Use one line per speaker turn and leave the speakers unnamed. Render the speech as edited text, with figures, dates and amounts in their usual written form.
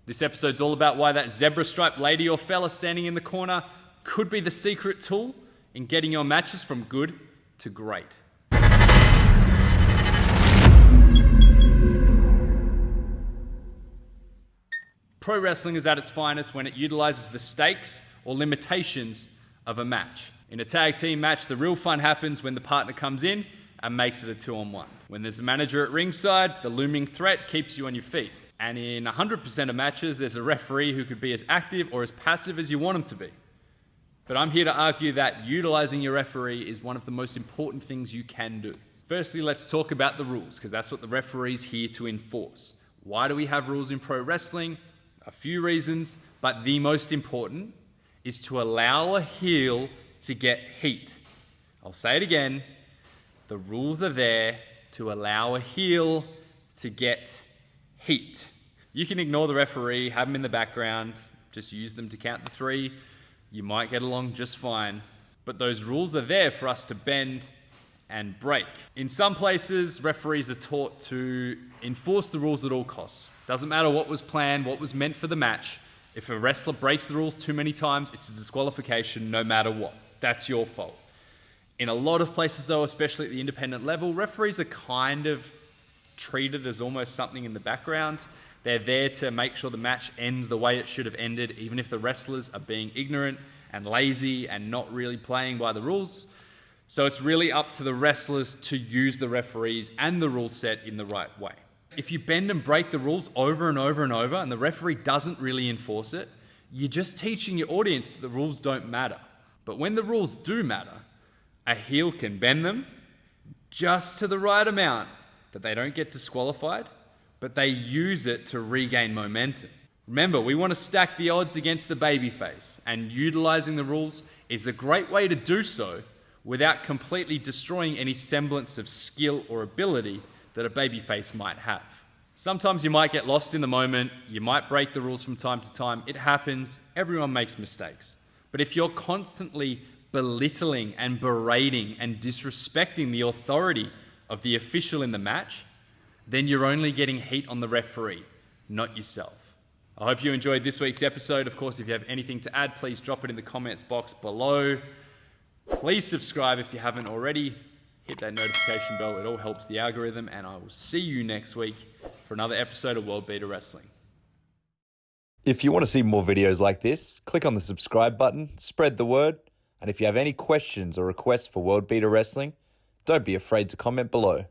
This episode's all about why that zebra-striped lady or fella standing in the corner could be the secret tool in getting your matches from good to great. Pro wrestling is at its finest when it utilizes the stakes or limitations of a match. In a tag team match, the real fun happens when the partner comes in and makes it a 2-on-1. When there's a manager at ringside, the looming threat keeps you on your feet. And in 100% of matches, there's a referee who could be as active or as passive as you want him to be. But I'm here to argue that utilizing your referee is one of the most important things you can do. Firstly, let's talk about the rules, because that's what the referee's here to enforce. Why do we have rules in pro wrestling? A few reasons, but the most important is to allow a heel to get heat. I'll say it again. The rules are there to allow a heel to get heat. You can ignore the referee, have them in the background, just use them to count the 3. You might get along just fine. But those rules are there for us to bend and break. In some places, referees are taught to enforce the rules at all costs. Doesn't matter what was planned, what was meant for the match. If a wrestler breaks the rules too many times, it's a disqualification no matter what. That's your fault. In a lot of places though, especially at the independent level, referees are kind of treated as almost something in the background. They're there to make sure the match ends the way it should have ended, even if the wrestlers are being ignorant and lazy and not really playing by the rules. So it's really up to the wrestlers to use the referees and the rule set in the right way. If you bend and break the rules over and over and over and the referee doesn't really enforce it, you're just teaching your audience that the rules don't matter. But when the rules do matter, a heel can bend them just to the right amount that they don't get disqualified, but they use it to regain momentum. Remember, we want to stack the odds against the babyface, and utilizing the rules is a great way to do so without completely destroying any semblance of skill or ability that a babyface might have. Sometimes you might get lost in the moment, you might break the rules from time to time. It happens, everyone makes mistakes. But if you're constantly belittling and berating and disrespecting the authority of the official in the match, then you're only getting heat on the referee, not yourself. I hope you enjoyed this week's episode. Of course, if you have anything to add, please drop it in the comments box below. Please subscribe if you haven't already. Hit that notification bell, it all helps the algorithm, and I will see you next week for another episode of World-Beater Wrestling.
If you want to see more videos like this, click on the subscribe button, spread the word, and if you have any questions or requests for World-Beater Wrestling, don't be afraid to comment below.